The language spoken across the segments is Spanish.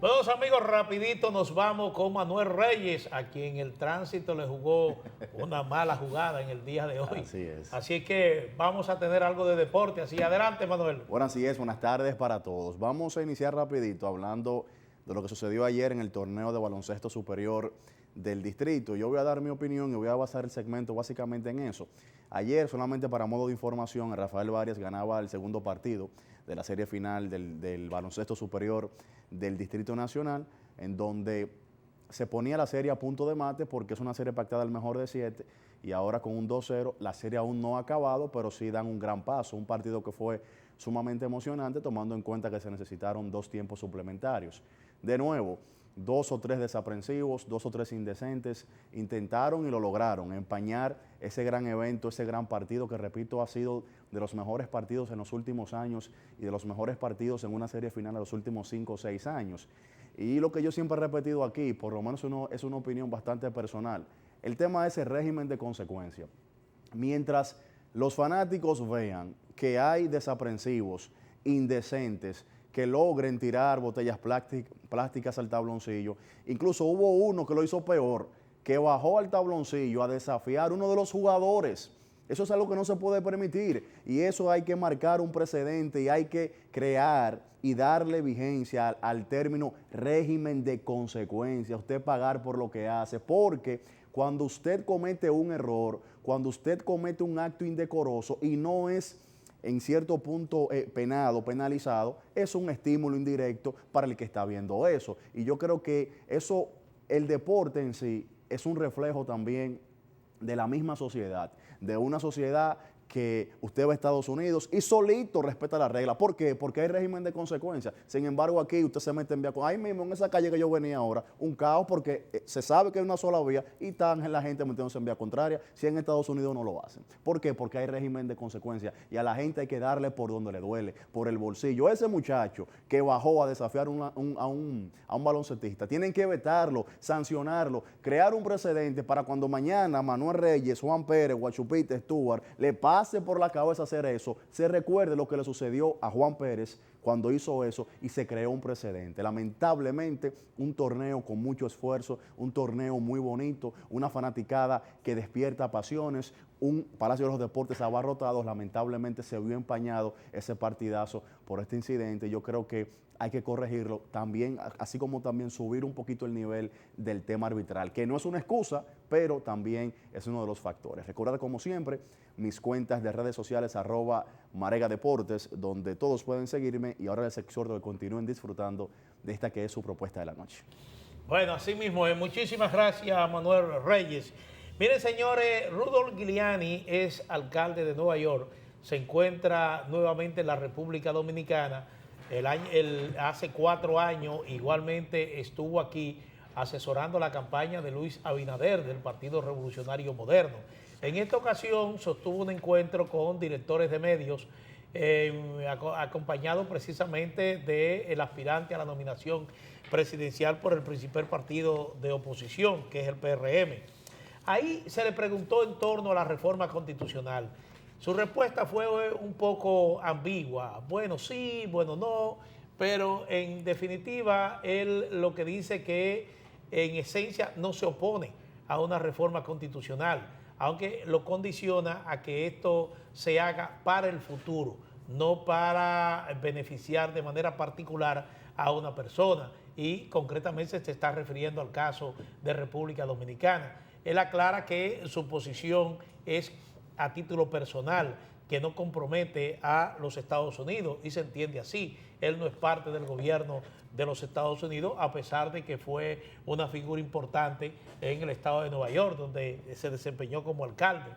Bueno, amigos, rapidito nos vamos con Manuel Reyes, a quien el tránsito le jugó una mala jugada en el día de hoy. Así es. Así que vamos a tener algo de deporte. Así, adelante, Manuel. Bueno, así es. Buenas tardes para todos. Vamos a iniciar rapidito hablando de lo que sucedió ayer en el torneo de baloncesto superior del distrito. Yo voy a dar mi opinión y voy a basar el segmento básicamente en eso. Ayer, solamente para modo de información, Rafael Varias ganaba el segundo partido de la serie final del baloncesto superior del Distrito Nacional, en donde se ponía la serie a punto de mate porque es una serie pactada al mejor de 7 y ahora con un 2-0 la serie aún no ha acabado, pero sí dan un gran paso, un partido que fue sumamente emocionante tomando en cuenta que se necesitaron 2 tiempos suplementarios. De nuevo, 2 o 3 desaprensivos, 2 o 3 indecentes, intentaron y lo lograron, empañar ese gran evento, ese gran partido que, repito, ha sido de los mejores partidos en los últimos años y de los mejores partidos en una serie final de los últimos 5 o 6 años. Y lo que yo siempre he repetido aquí, por lo menos es una opinión bastante personal, el tema es el régimen de consecuencia. Mientras los fanáticos vean que hay desaprensivos, indecentes, que logren tirar botellas plásticas al tabloncillo. Incluso hubo uno que lo hizo peor, que bajó al tabloncillo a desafiar a uno de los jugadores. Eso es algo que no se puede permitir y eso hay que marcar un precedente y hay que crear y darle vigencia al término régimen de consecuencia, usted pagar por lo que hace, porque cuando usted comete un error, cuando usted comete un acto indecoroso y no es en cierto punto penalizado, es un estímulo indirecto para el que está viendo eso. Y yo creo que eso, el deporte en sí, es un reflejo también de la misma sociedad, de una sociedad que usted va a Estados Unidos y solito respeta la regla. ¿Por qué? Porque hay régimen de consecuencias. Sin embargo, aquí usted se mete en vía, ahí mismo en esa calle que yo venía ahora, un caos porque se sabe que hay una sola vía y están la gente metiéndose en vía contraria. Si en Estados Unidos no lo hacen. ¿Por qué? Porque hay régimen de consecuencias y a la gente hay que darle por donde le duele, por el bolsillo. Ese muchacho que bajó a desafiar a un baloncestista, tienen que vetarlo, sancionarlo, crear un precedente para cuando mañana Manuel Reyes, Juan Pérez, Guachupita, Stuart, le pase por la cabeza hacer eso, se recuerde lo que le sucedió a Juan Pérez cuando hizo eso y se creó un precedente. Lamentablemente, un torneo con mucho esfuerzo, un torneo muy bonito, una fanaticada que despierta pasiones, un Palacio de los Deportes abarrotado, lamentablemente se vio empañado ese partidazo por este incidente. Yo creo que hay que corregirlo también, así como también subir un poquito el nivel del tema arbitral, que no es una excusa, pero también es uno de los factores. Recordad, como siempre, mis cuentas de redes sociales, @Marega-Deportes, donde todos pueden seguirme y ahora les exhorto que continúen disfrutando de esta que es su propuesta de la noche. Bueno, así mismo, muchísimas gracias a Manuel Reyes. Miren, señores, Rudolph Giuliani es alcalde de Nueva York, se encuentra nuevamente en la República Dominicana. Hace 4 años igualmente estuvo aquí asesorando la campaña de Luis Abinader del Partido Revolucionario Moderno. En esta ocasión sostuvo un encuentro con directores de medios, acompañado precisamente del aspirante a la nominación presidencial por el principal partido de oposición, que es el PRM. Ahí se le preguntó en torno a la reforma constitucional. Su respuesta fue un poco ambigua. Bueno, sí, bueno, no, pero en definitiva él lo que dice que en esencia no se opone a una reforma constitucional, aunque lo condiciona a que esto se haga para el futuro, no para beneficiar de manera particular a una persona, y concretamente se está refiriendo al caso de República Dominicana. Él aclara que su posición es a título personal, que no compromete a los Estados Unidos, y se entiende así. Él no es parte del gobierno de los Estados Unidos, a pesar de que fue una figura importante en el estado de Nueva York, donde se desempeñó como alcalde.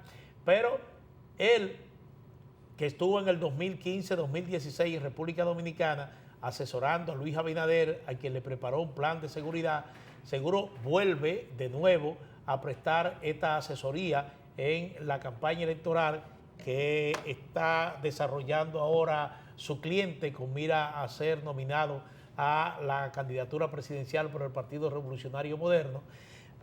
Pero él, que estuvo en el 2015-2016 en República Dominicana, asesorando a Luis Abinader, a quien le preparó un plan de seguridad, seguro vuelve de nuevo a prestar esta asesoría en la campaña electoral que está desarrollando ahora su cliente con mira a ser nominado a la candidatura presidencial por el Partido Revolucionario Moderno.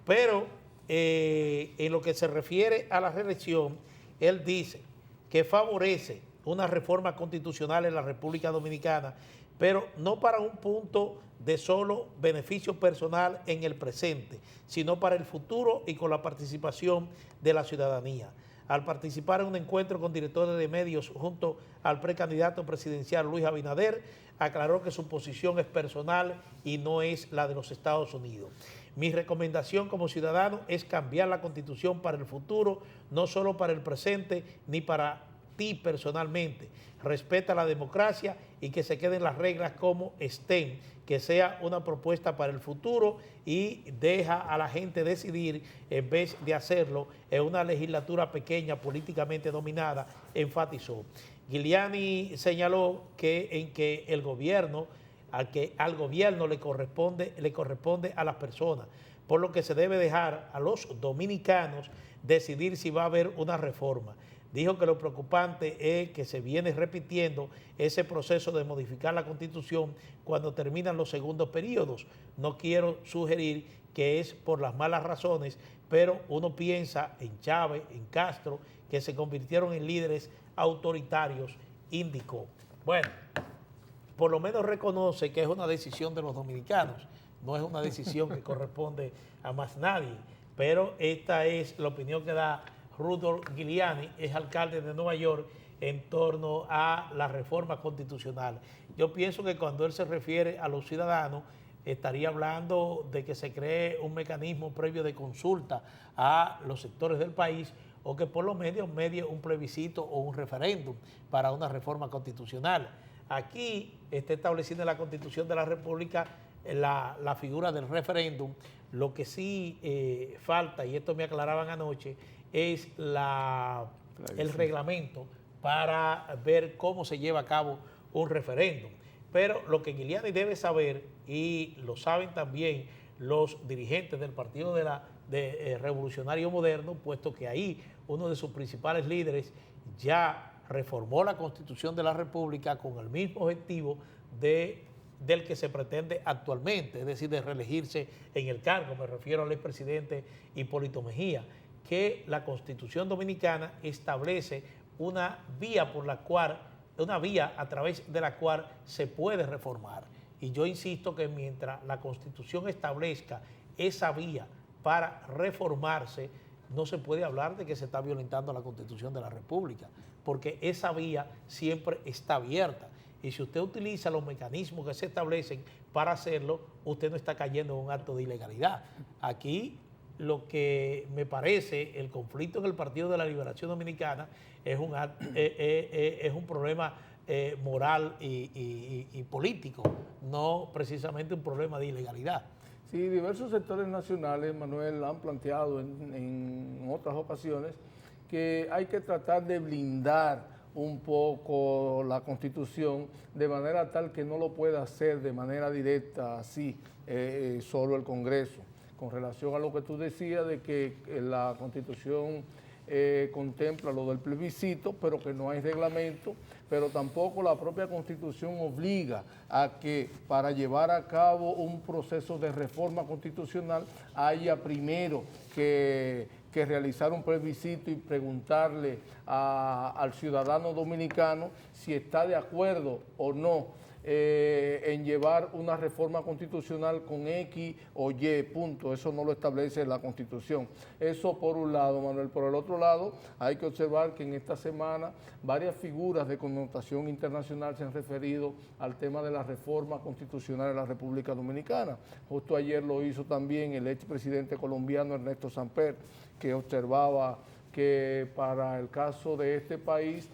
Pero en lo que se refiere a la reelección, él dice que favorece una reforma constitucional en la República Dominicana, pero no para un punto de solo beneficio personal en el presente, sino para el futuro y con la participación de la ciudadanía. Al participar en un encuentro con directores de medios junto al precandidato presidencial Luis Abinader, aclaró que su posición es personal y no es la de los Estados Unidos. Mi recomendación como ciudadano es cambiar la Constitución para el futuro, no solo para el presente ni para ti personalmente. Respeta la democracia y que se queden las reglas como estén, que sea una propuesta para el futuro y deja a la gente decidir en vez de hacerlo en una legislatura pequeña políticamente dominada, enfatizó. Giuliani señaló que el gobierno, al gobierno le corresponde a las personas, por lo que se debe dejar a los dominicanos decidir si va a haber una reforma. Dijo que lo preocupante es que se viene repitiendo ese proceso de modificar la Constitución cuando terminan los segundos periodos. No quiero sugerir que es por las malas razones, pero uno piensa en Chávez, en Castro, que se convirtieron en líderes autoritarios, indicó. Bueno, por lo menos reconoce que es una decisión de los dominicanos, no es una decisión que corresponde a más nadie, pero esta es la opinión que da Rudolph Giuliani, es alcalde de Nueva York, en torno a la reforma constitucional. Yo pienso que cuando él se refiere a los ciudadanos, estaría hablando de que se cree un mecanismo previo de consulta a los sectores del país o que por lo menos medie un plebiscito o un referéndum para una reforma constitucional. Aquí está establecida en la Constitución de la República la figura del referéndum. Lo que sí falta, y esto me aclaraban anoche, es el reglamento para ver cómo se lleva a cabo un referéndum. Pero lo que Giuliani debe saber, y lo saben también los dirigentes del Partido Revolucionario Moderno, puesto que ahí uno de sus principales líderes ya reformó la Constitución de la República con el mismo objetivo del que se pretende actualmente, es decir, de reelegirse en el cargo. Me refiero al expresidente Hipólito Mejía, que la Constitución Dominicana establece una vía a través de la cual se puede reformar. Y yo insisto que mientras la Constitución establezca esa vía para reformarse, no se puede hablar de que se está violentando la Constitución de la República, porque esa vía siempre está abierta. Y si usted utiliza los mecanismos que se establecen para hacerlo, usted no está cayendo en un acto de ilegalidad. Aquí lo que me parece, el conflicto en el Partido de la Liberación Dominicana es un problema moral y político, no precisamente un problema de ilegalidad. Sí, diversos sectores nacionales, Manuel, han planteado en otras ocasiones que hay que tratar de blindar un poco la Constitución de manera tal que no lo pueda hacer de manera directa, así, solo el Congreso. Con relación a lo que tú decías de que la Constitución contempla lo del plebiscito, pero que no hay reglamento, pero tampoco la propia Constitución obliga a que para llevar a cabo un proceso de reforma constitucional haya primero que realizar un plebiscito y preguntarle al ciudadano dominicano si está de acuerdo o no en llevar una reforma constitucional con X o Y, punto. Eso no lo establece la Constitución. Eso por un lado, Manuel. Por el otro lado, hay que observar que en esta semana varias figuras de connotación internacional se han referido al tema de la reforma constitucional de la República Dominicana. Justo ayer lo hizo también el expresidente colombiano Ernesto Samper, que observaba que para el caso de este país,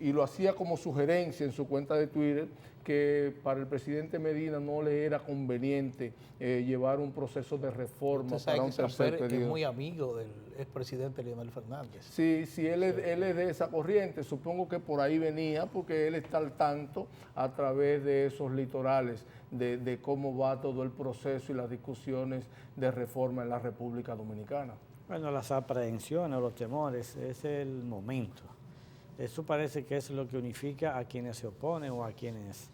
y lo hacía como sugerencia en su cuenta de Twitter, que para el presidente Medina no le era conveniente llevar un proceso de reforma para un tercer periodo. Es muy amigo del expresidente Leonel Fernández. Sí, él es de esa corriente, supongo que por ahí venía, porque él está al tanto a través de esos litorales, de cómo va todo el proceso y las discusiones de reforma en la República Dominicana. Bueno, las aprehensiones, los temores, es el momento. Eso parece que es lo que unifica a quienes se oponen o a quienes,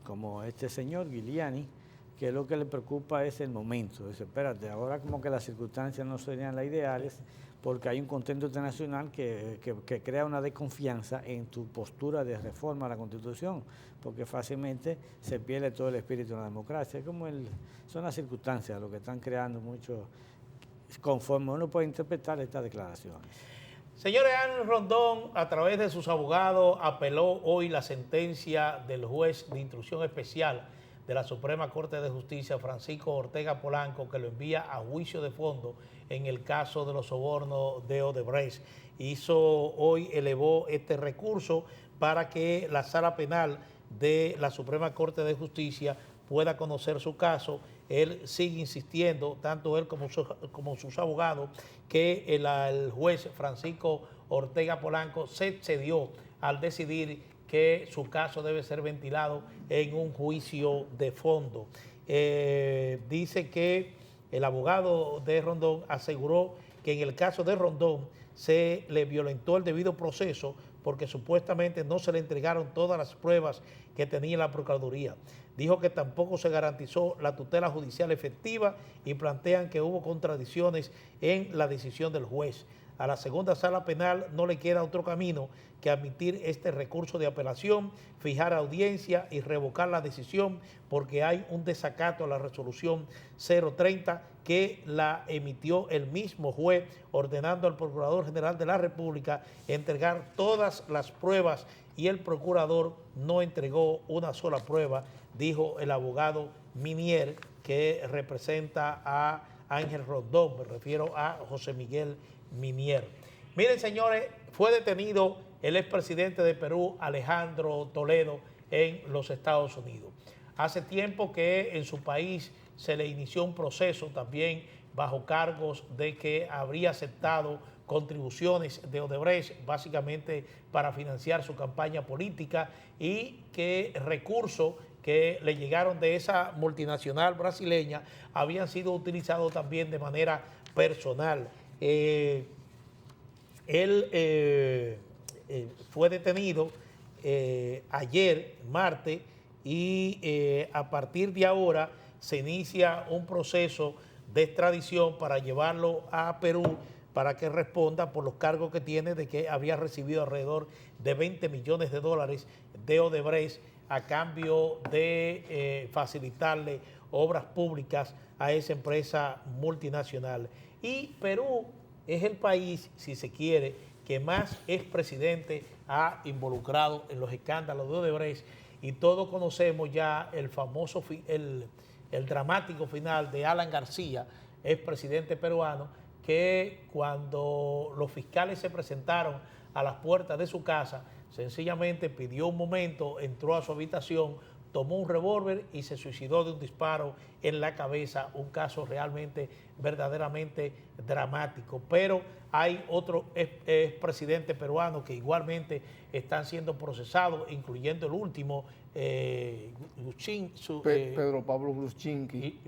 como este señor Giuliani, que lo que le preocupa es el momento. Dice, espérate, ahora como que las circunstancias no serían las ideales, porque hay un contexto internacional que crea una desconfianza en tu postura de reforma a la Constitución, porque fácilmente se pierde todo el espíritu de la democracia. Son las circunstancias lo que están creando mucho, conforme uno puede interpretar estas declaraciones. Señores, Ángel Rondón, a través de sus abogados, apeló hoy la sentencia del juez de instrucción especial de la Suprema Corte de Justicia, Francisco Ortega Polanco, que lo envía a juicio de fondo en el caso de los sobornos de Odebrecht. Hoy elevó este recurso para que la Sala Penal de la Suprema Corte de Justicia pueda conocer su caso. Él sigue insistiendo, tanto él como sus abogados, que el juez Francisco Ortega Polanco se excedió al decidir que su caso debe ser ventilado en un juicio de fondo. Dice que el abogado de Rondón aseguró que en el caso de Rondón se le violentó el debido proceso porque supuestamente no se le entregaron todas las pruebas que tenía la Procuraduría. Dijo que tampoco se garantizó la tutela judicial efectiva y plantean que hubo contradicciones en la decisión del juez. A la segunda sala penal no le queda otro camino que admitir este recurso de apelación, fijar audiencia y revocar la decisión porque hay un desacato a la resolución 030 que la emitió el mismo juez ordenando al Procurador General de la República entregar todas las pruebas y el procurador no entregó una sola prueba, dijo el abogado Minier, que representa a Ángel Rondón, me refiero a José Miguel Minier. Miren, señores, fue detenido el expresidente de Perú, Alejandro Toledo, en los Estados Unidos. Hace tiempo que en su país se le inició un proceso también bajo cargos de que habría aceptado contribuciones de Odebrecht, básicamente para financiar su campaña política, y que recursos que le llegaron de esa multinacional brasileña habían sido utilizados también de manera personal. Él fue detenido ayer, martes, y a partir de ahora se inicia un proceso de extradición para llevarlo a Perú para que responda por los cargos que tiene de que había recibido alrededor de 20 millones de dólares de Odebrecht a cambio de facilitarle obras públicas a esa empresa multinacional. Y Perú es el país, si se quiere, que más expresidente ha involucrado en los escándalos de Odebrecht, y todos conocemos ya el famoso, el dramático final de Alan García, expresidente peruano, que cuando los fiscales se presentaron a las puertas de su casa, sencillamente pidió un momento, entró a su habitación, tomó un revólver y se suicidó de un disparo en la cabeza, un caso realmente, verdaderamente dramático. Pero hay otros expresidentes peruanos que igualmente están siendo procesados, incluyendo el último, Pedro Pablo Gruchinki.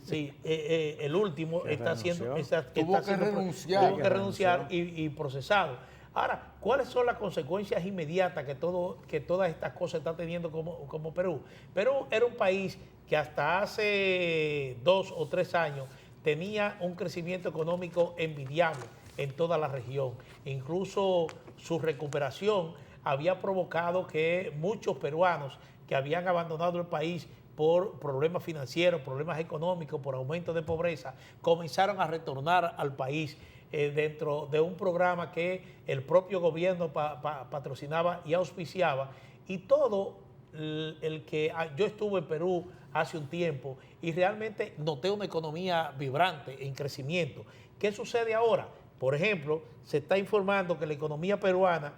Sí, el último está siendo... Tuvo que renunciar y procesado. Ahora, ¿cuáles son las consecuencias inmediatas que todas estas cosas están teniendo como Perú? Perú era un país que hasta hace 2 o 3 años tenía un crecimiento económico envidiable en toda la región. Incluso su recuperación había provocado que muchos peruanos que habían abandonado el país por problemas financieros, problemas económicos, por aumento de pobreza, comenzaron a retornar al país dentro de un programa que el propio gobierno patrocinaba y auspiciaba. Y todo yo estuve en Perú hace un tiempo y realmente noté una economía vibrante, en crecimiento. ¿Qué sucede ahora? Por ejemplo, se está informando que la economía peruana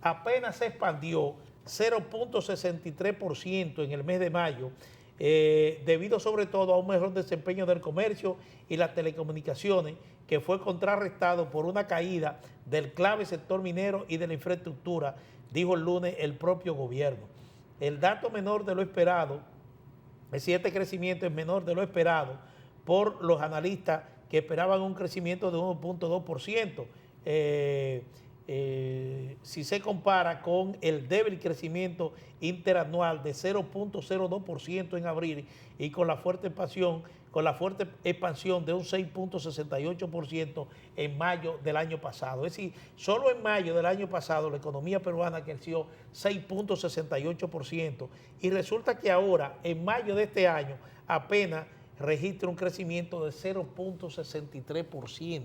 apenas se expandió 0.63% en el mes de mayo, debido sobre todo a un mejor desempeño del comercio y las telecomunicaciones, que fue contrarrestado por una caída del clave sector minero y de la infraestructura, dijo el lunes el propio gobierno. El dato menor de lo esperado, es decir, este crecimiento es menor de lo esperado por los analistas que esperaban un crecimiento de 1.2%. si se compara con el débil crecimiento interanual de 0.02% en abril y con la fuerte expansión de un 6.68% en mayo del año pasado. Es decir, solo en mayo del año pasado la economía peruana creció 6.68% y resulta que ahora, en mayo de este año, apenas registra un crecimiento de 0.63%.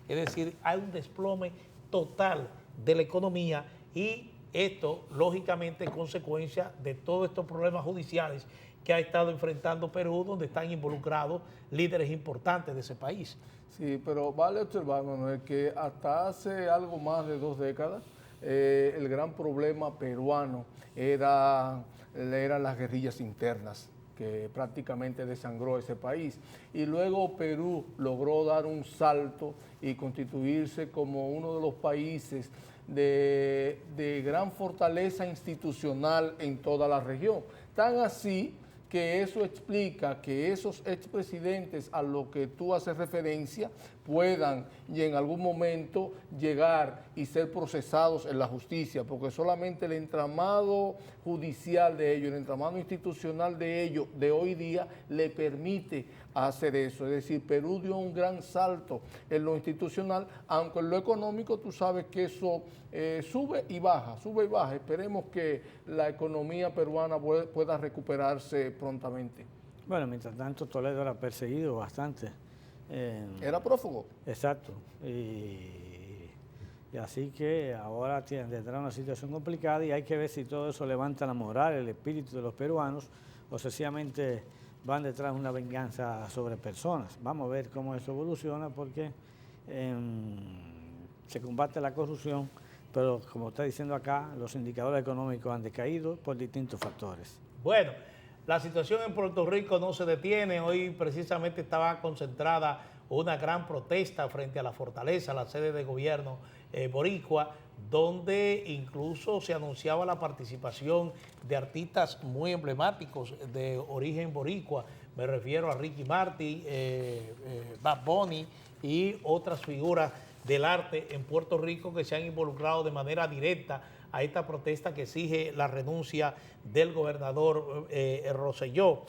Es decir, hay un desplome total de la economía y esto, lógicamente, es consecuencia de todos estos problemas judiciales que ha estado enfrentando Perú, donde están involucrados líderes importantes de ese país. Sí, pero vale observar, Manuel, que hasta hace algo más de 2 décadas, el gran problema peruano eran las guerrillas internas, que prácticamente desangró ese país. Y luego Perú logró dar un salto y constituirse como uno de los países de gran fortaleza institucional en toda la región. Tan así que eso explica que esos expresidentes a los que tú haces referencia puedan y en algún momento llegar y ser procesados en la justicia, porque solamente el entramado judicial de ellos, el entramado institucional de ellos de hoy día le permite hacer eso. Es decir, Perú dio un gran salto en lo institucional, aunque en lo económico tú sabes que eso sube y baja. Esperemos que la economía peruana pueda recuperarse prontamente. Bueno, mientras tanto Toledo era perseguido bastante. Era prófugo. Exacto. Y así que ahora tendrá una situación complicada y hay que ver si todo eso levanta la moral, el espíritu de los peruanos o sencillamente van detrás de una venganza sobre personas. Vamos a ver cómo eso evoluciona porque se combate la corrupción, pero como está diciendo acá, los indicadores económicos han decaído por distintos factores. Bueno, la situación en Puerto Rico no se detiene. Hoy precisamente estaba concentrada una gran protesta frente a la Fortaleza, la sede de gobierno boricua, donde incluso se anunciaba la participación de artistas muy emblemáticos de origen boricua. Me refiero a Ricky Martin, Bad Bunny y otras figuras del arte en Puerto Rico que se han involucrado de manera directa a esta protesta que exige la renuncia del gobernador Rosselló,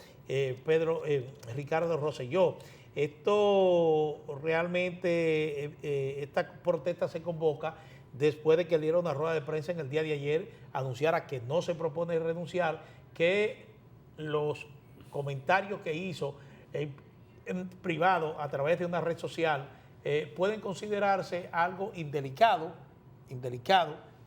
Ricardo Rosselló. Esto realmente, esta protesta se convoca después de que diera una rueda de prensa en el día de ayer, anunciara que no se propone renunciar, que los comentarios que hizo en privado a través de una red social pueden considerarse algo indelicado,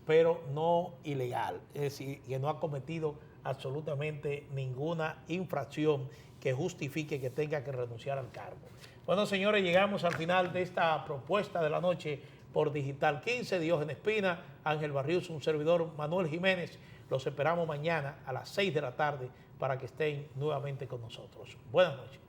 pero no ilegal. Es decir, que no ha cometido absolutamente ninguna infracción que justifique que tenga que renunciar al cargo. Bueno, señores, llegamos al final de esta propuesta de la noche por Digital 15. Diógenes Espina, Ángel Barrios, un servidor, Manuel Jiménez. Los esperamos mañana a las 6 de la tarde para que estén nuevamente con nosotros. Buenas noches.